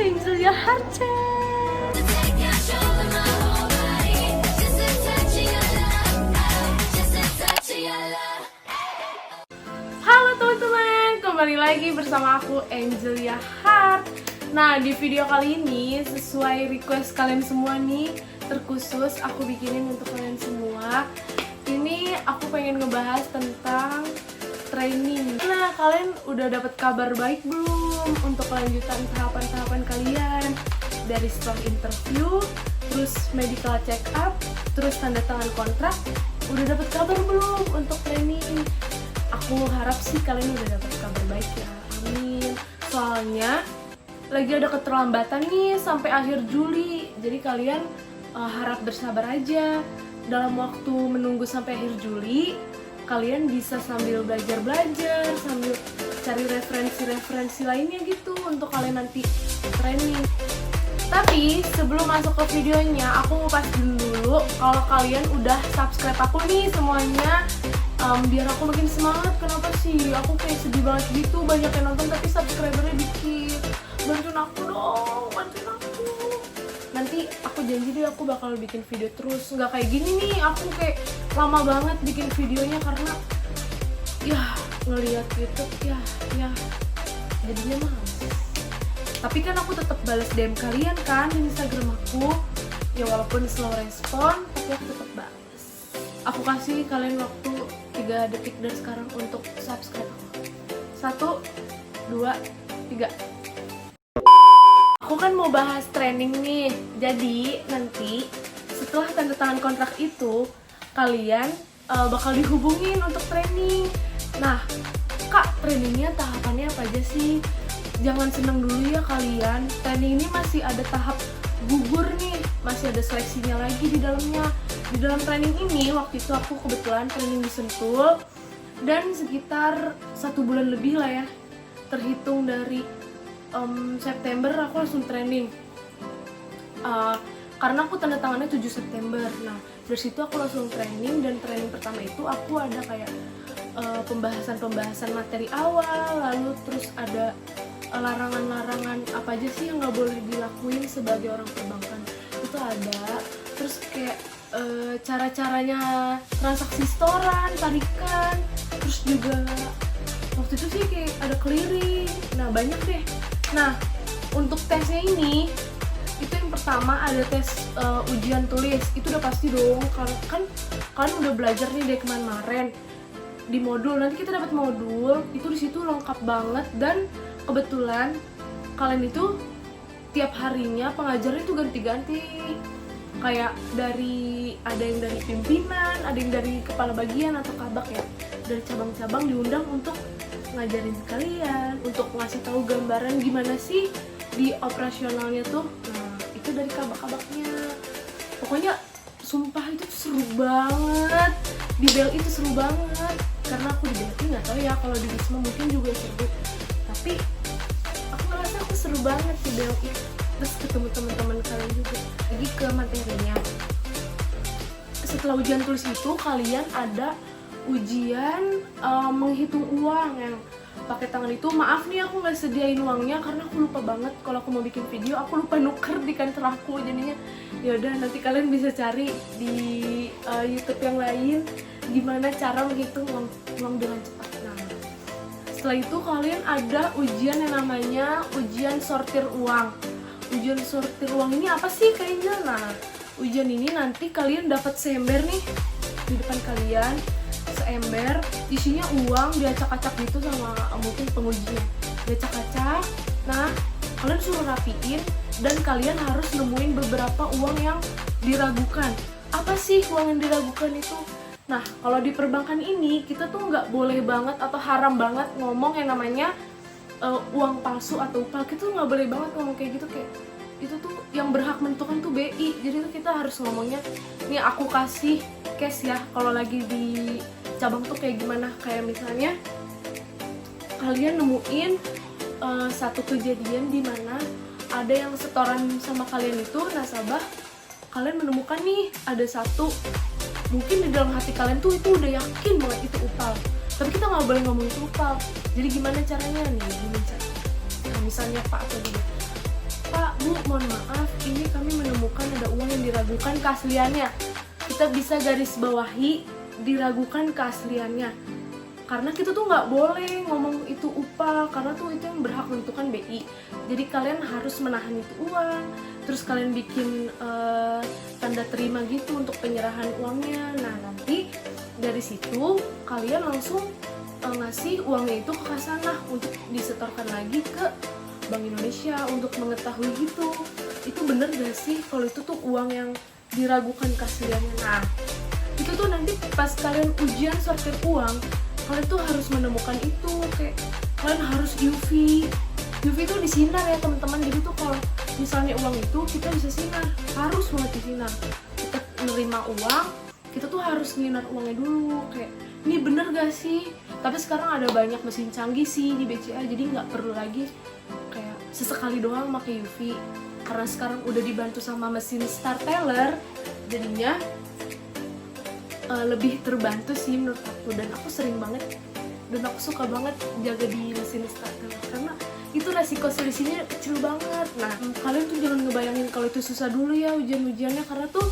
Angelia Harce. Halo teman-teman, kembali lagi bersama aku Angelia Hart. Nah, di video kali ini sesuai request kalian semua nih, terkhusus aku bikinin untuk kalian semua. Ini aku pengen ngebahas tentang training. Nah, kalian udah dapat kabar baik belum untuk kelanjutan tahapan-tahapan kalian? Dari setelah interview, terus medical check up, terus tanda tangan kontrak, udah dapat kabar belum untuk training? Aku harap sih kalian udah dapat kabar baik ya, amin. Soalnya lagi ada keterlambatan nih sampai akhir Juli, jadi kalian harap bersabar aja. Dalam waktu menunggu sampai akhir Juli, kalian bisa sambil belajar-belajar, sambil cari referensi-referensi lainnya gitu untuk kalian nanti training. Tapi sebelum masuk ke videonya, aku mau pastiin dulu kalau kalian udah subscribe aku nih semuanya, biar aku makin semangat. Kenapa sih? Aku kayak sedih banget gitu, banyak yang nonton tapi subscribernya dikit. Bantuin aku dong, bantuin aku. Nanti aku janji deh aku bakal bikin video terus. Nggak kayak gini nih, aku kayak lama banget bikin videonya karena ya ngeliat gitu ya jadinya males. Tapi kan aku tetap balas DM kalian kan di Instagram aku. Ya walaupun slow respon, tapi aku tetap balas. Aku kasih kalian waktu 3 detik dari sekarang untuk subscribe aku. 1, 2, 3. Aku kan mau bahas training nih. Jadi nanti setelah tanda tangan kontrak itu, kalian bakal dihubungin untuk training. Nah, Kak, trainingnya tahapannya apa aja sih? Jangan seneng dulu ya kalian. Training ini masih ada tahap gugur nih, masih ada seleksinya lagi di dalamnya. Di dalam training ini, waktu itu aku kebetulan training di Sentul, dan sekitar 1 bulan lebih lah ya, terhitung dari September aku langsung training. Karena aku tanda tangannya 7 September. Nah, dari situ aku langsung training, dan training pertama itu aku ada kayak pembahasan materi awal, lalu terus ada larangan-larangan apa aja sih yang nggak boleh dilakuin sebagai orang perbankan, itu ada. Terus kayak cara-caranya transaksi setoran, tarikan, terus juga waktu itu sih kayak ada clearing. Nah, banyak deh. Nah, untuk tesnya ini, itu yang pertama ada tes ujian tulis. Itu udah pasti dong, kan kalian udah belajar nih dari kemarin di modul. Nanti kita dapat modul, itu di situ lengkap banget, dan kebetulan kalian itu tiap harinya pengajarnya itu ganti-ganti. Kayak ada yang dari pimpinan, ada yang dari kepala bagian atau kabak ya, dari cabang-cabang diundang untuk ngajarin kalian, untuk ngasih tahu gambaran gimana sih di operasionalnya tuh. Nah, itu dari kabak-kabaknya. Pokoknya sumpah itu seru banget. Di BLI itu seru banget. Karena aku di BLI nggak tahu ya, kalau di Wisma mungkin juga seru. Tapi aku ngerasa aku seru banget di BLI. Terus ketemu teman-teman kalian juga. Lagi ke materinya. Setelah ujian tulis itu, kalian ada ujian menghitung uang yang pakai tangan itu. Maaf nih aku nggak sediain uangnya karena aku lupa banget. Kalau aku mau bikin video aku lupa nuker di kantor aku, jadinya yaudah nanti kalian bisa cari di YouTube yang lain gimana cara menghitung uang dengan cepat. Nah, setelah itu kalian ada ujian yang namanya ujian sortir uang. Ujian sortir uang ini apa sih kayaknya? Nah, ujian ini nanti kalian dapat seember nih di depan kalian, seember isinya uang diacak-acak gitu sama mungkin pengujinya, diacak-acak. Nah, kalian suruh rapiin, dan kalian harus nemuin beberapa uang yang diragukan. Apa sih uang yang diragukan itu? Nah, kalau di perbankan ini kita tuh nggak boleh banget atau haram banget ngomong yang namanya uang palsu atau upal. Kita tuh nggak boleh banget ngomong kayak gitu. Kayak itu tuh yang berhak menentukan tuh BI. Jadi tuh kita harus ngomongnya, nih aku kasih cash ya. Kalau lagi di cabang tuh kayak gimana? Kayak misalnya kalian nemuin satu kejadian di mana ada yang setoran sama kalian itu nasabah, kalian menemukan nih ada satu, mungkin di dalam hati kalian tuh itu udah yakin banget itu upal, tapi kita nggak boleh ngomong itu upal. Jadi gimana caranya nih? Nah, misalnya Pak atau gitu, Pak, Bu, mohon maaf, ini kami menemukan ada uang yang diragukan keasliannya. Kita bisa garis bawahi diragukan keasliannya. Karena kita tuh nggak boleh ngomong itu upah, karena tuh itu yang berhak menentukan BI. Jadi kalian harus menahan itu uang, terus kalian bikin tanda terima gitu untuk penyerahan uangnya. Nah nanti dari situ kalian langsung ngasih uangnya itu ke Khazanah untuk disetorkan lagi ke Bank Indonesia untuk mengetahui gitu. Itu bener gak sih kalau itu tuh uang yang diragukan keasliannya. Nah itu tuh nanti pas kalian ujian sortir uang, kalian tuh harus menemukan itu, kayak kalian harus UV itu disinar ya teman-teman. Jadi tuh kalau misalnya uang itu kita bisa sinar, harus banget disinar. Kita nerima uang, kita tuh harus nyinar uangnya dulu, kayak ini bener gak sih. Tapi sekarang ada banyak mesin canggih sih di BCA, jadi nggak perlu lagi kayak sesekali doang pakai UV, karena sekarang udah dibantu sama mesin Star Teller, jadinya lebih terbantu sih menurut aku. Dan aku sering banget dan aku suka banget jaga di mesin Star Teller karena itu resiko selisihnya kecil banget. Nah kalian tuh jangan ngebayangin kalau itu susah dulu ya ujian-ujiannya, karena tuh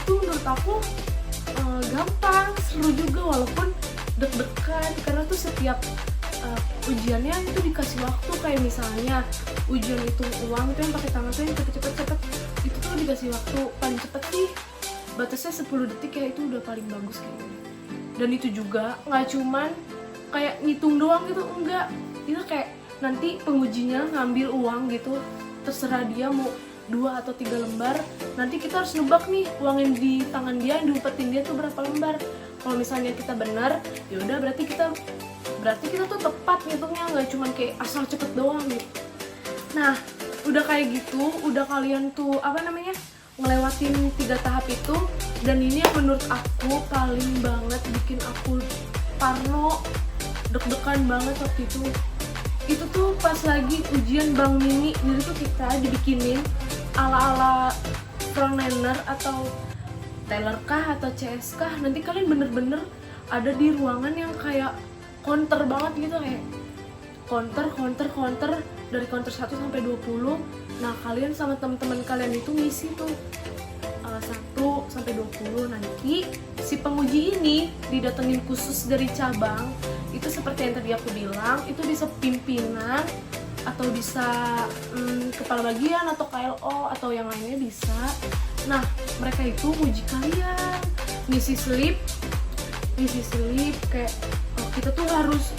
itu menurut aku gampang, seru juga walaupun deg-degan, karena tuh setiap ujiannya itu dikasih waktu. Kayak misalnya ujian hitung uang tuh yang pakai tangan tuh yang cepet, itu tuh dikasih waktu paling cepet sih batasnya 10 detik ya, itu udah paling bagus kayaknya. Dan itu juga nggak cuman kayak ngitung doang gitu, enggak, itu kayak nanti pengujinya ngambil uang gitu, terserah dia mau 2 atau 3 lembar, nanti kita harus nebak nih uang yang di tangan dia, yang diumpetin dia tuh berapa lembar. Kalau misalnya kita benar, ya udah berarti kita tuh tepat ngitungnya, nggak cuman kayak asal cepet doang gitu. Nah udah kayak gitu, udah kalian tuh ngelewatin 3 tahap itu, dan ini yang menurut aku paling banget bikin aku parno, deg-degan banget waktu itu tuh pas lagi ujian Bank Mini. Jadi tuh kita dibikinin ala-ala frontliner atau teller kah atau CS kah, nanti kalian bener-bener ada di ruangan yang kayak counter banget gitu, kayak counter dari counter 1 sampai 20. Nah kalian sama teman-teman kalian itu ngisi tuh 1 sampai 20. Nanti si penguji ini didatengin khusus dari cabang. Itu seperti yang tadi aku bilang, itu bisa pimpinan atau bisa kepala bagian atau KLO atau yang lainnya bisa. Nah mereka itu uji kalian, ngisi slip kayak kita tuh harus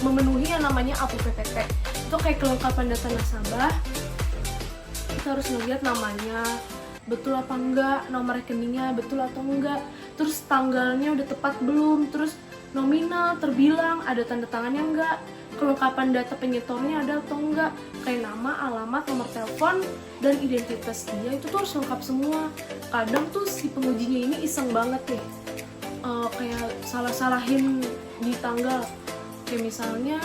memenuhi yang namanya APPT. Itu kayak kelengkapan data nasabah. Kita harus ngeliat namanya betul apa enggak, nomor rekeningnya betul atau enggak, terus tanggalnya udah tepat belum, terus nominal terbilang, ada tanda tangannya enggak, kelengkapan data penyetornya ada atau enggak, kayak nama, alamat, nomor telepon, dan identitas dia itu tuh harus lengkap semua. Kadang tuh si pengujinya ini iseng banget nih, kayak salah-salahin di tanggal. Kayak misalnya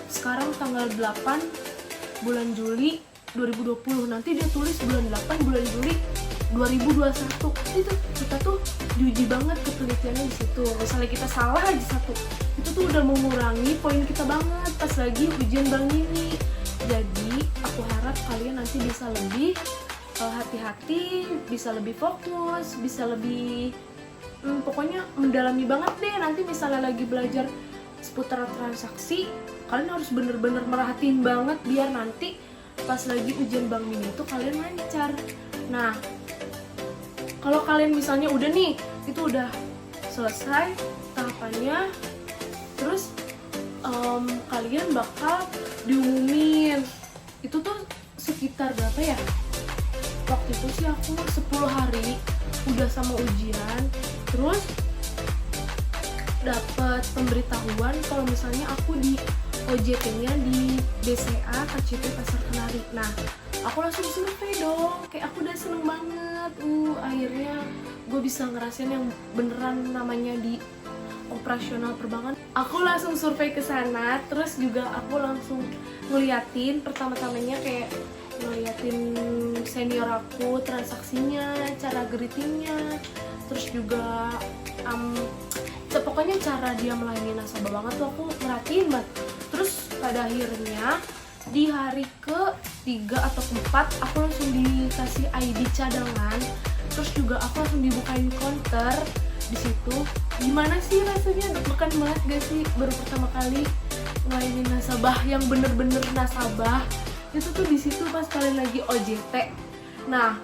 sekarang tanggal 8 bulan Juli 2020, nanti dia tulis bulan 8 bulan Juli 2021. Itu kita tuh diuji banget ketelitiannya di situ. Misalnya kita salah aja satu, itu tuh udah mengurangi poin kita banget pas lagi ujian Bank ini. Jadi aku harap kalian nanti bisa lebih hati-hati, bisa lebih fokus, bisa lebih pokoknya mendalami banget deh. Nanti misalnya lagi belajar seputar transaksi, kalian harus bener-bener merhatiin banget biar nanti pas lagi ujian Bank Mini itu kalian lancar. Nah kalau kalian misalnya udah nih, itu udah selesai tahapannya, terus kalian bakal diumumin. Itu tuh sekitar berapa ya, waktu itu sih aku 10 hari udah sama ujian, terus dapat pemberitahuan kalau misalnya aku di OJT-nya di BCA KCP Pasar Kenari. Nah aku langsung survei dong, kayak aku udah seneng banget, akhirnya gue bisa ngerasain yang beneran namanya di operasional perbankan. Aku langsung survei ke sana, terus juga aku langsung ngeliatin pertama-tamanya kayak ngeliatin senior aku transaksinya, cara greetingnya, terus juga pokoknya cara dia melayani nasabah banget tuh aku merhatiin banget. Terus pada akhirnya di hari ke-3 atau ke-4 aku langsung dikasih ID cadangan, terus juga aku langsung dibukain counter di situ. Gimana sih rasanya? Deg-degan banget gak sih baru pertama kali ngelainin nasabah yang bener-bener nasabah? Itu tuh di situ pas kalian lagi OJT. Nah,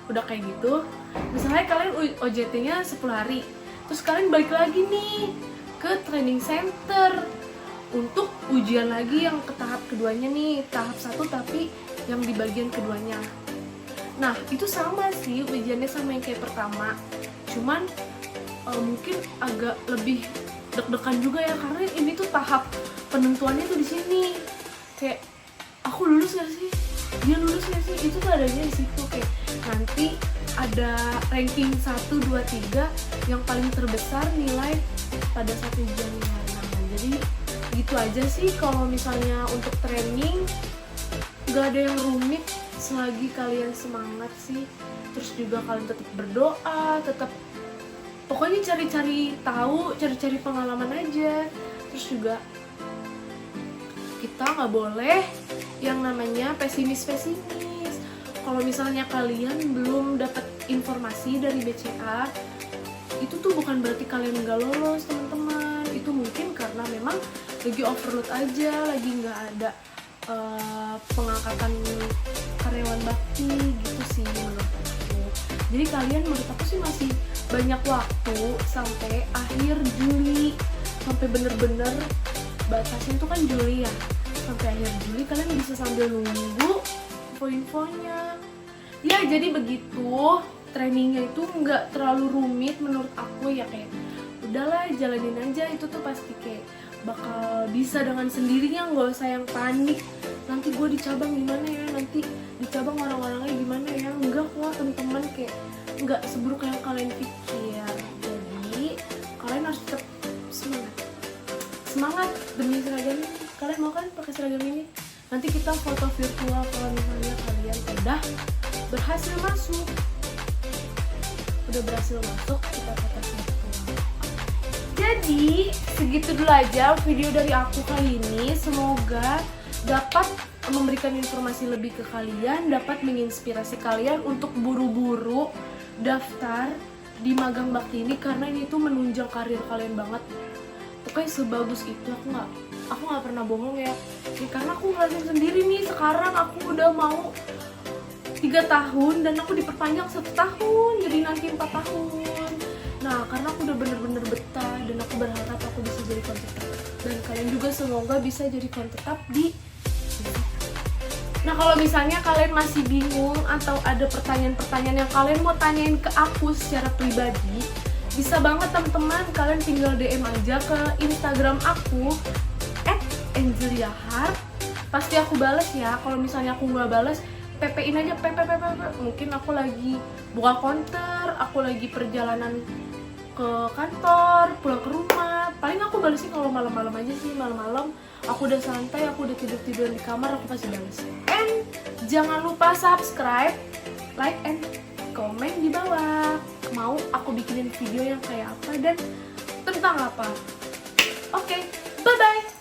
udah kayak gitu, misalnya kalian OJT-nya 10 hari, terus kalian balik lagi nih ke training center untuk ujian lagi yang ke tahap keduanya nih, tahap 1 tapi yang di bagian keduanya. Nah, itu sama sih ujiannya sama yang kayak pertama, cuman mungkin agak lebih deg-degan juga ya, karena ini tuh tahap penentuannya tuh di sini. Kayak aku lulus gak sih? Dia lulus gak sih? Itu tuh adanya di situ. Kayak nanti ada ranking 1, 2, 3 yang paling terbesar nilai pada satu ujiannya. Nah, jadi gitu aja sih kalau misalnya untuk training. Gak ada yang rumit selagi kalian semangat sih. Terus juga kalian tetap berdoa, tetap pokoknya cari-cari tahu, cari-cari pengalaman aja. Terus juga kita nggak boleh yang namanya pesimis-pesimis. Kalau misalnya kalian belum dapat informasi dari BCA, itu tuh bukan berarti kalian nggak lolos, teman-teman. Itu mungkin karena memang lagi overload aja, lagi nggak ada pengangkatan karyawan bakti gitu sih menurutku. Jadi kalian menurut aku sih masih banyak waktu sampai akhir Juli, sampai bener-bener batasnya itu kan Juli ya, sampai akhir Juli kalian bisa sambil nunggu info-infonya ya. Jadi begitu, trainingnya itu nggak terlalu rumit menurut aku ya, kayak udahlah jalanin aja. Itu tuh pasti kayak bakal bisa dengan sendirinya, nggak usah yang panik nanti gue di cabang gimana ya, nanti di cabang orang-orangnya gimana ya. Enggak kok teman-teman, kayak nggak seburuk yang kalian pikir. Jadi kalian harus tetap semangat demi seragam ini. Kalian mau kan pakai seragam ini? Nanti kita foto virtual kalau misalnya kalian udah berhasil masuk. Kita foto virtual. Jadi segitu dulu aja video dari aku kali ini. Semoga dapat memberikan informasi lebih ke kalian, dapat menginspirasi kalian untuk buru-buru daftar di magang bakti ini, karena ini tuh menunjang karir kalian banget. Pokoknya sebagus itu, aku nggak pernah bohong ya, karena aku ngerasain sendiri nih. Sekarang aku udah mau 3 tahun dan aku diperpanjang 1 tahun jadi nanti 4 tahun. Nah, karena aku udah bener-bener betah dan aku berharap aku bisa jadi kontak, dan kalian juga semoga bisa jadi kontak di. Nah, kalau misalnya kalian masih bingung atau ada pertanyaan-pertanyaan yang kalian mau tanyain ke aku secara pribadi, bisa banget teman-teman, kalian tinggal DM aja ke Instagram aku @angeliahart. Pasti aku bales ya. Kalau misalnya aku nggak bales, PP-in aja, PP. Mungkin aku lagi buka counter, aku lagi perjalanan ke kantor, pulang ke rumah. Paling aku balesnya kalau malam-malam aja sih, malam-malam aku udah santai, aku udah tidur-tidur di kamar, aku pasti bales. And jangan lupa subscribe, like, and komen di bawah. Mau aku bikinin video yang kayak apa dan tentang apa. Oke, bye-bye.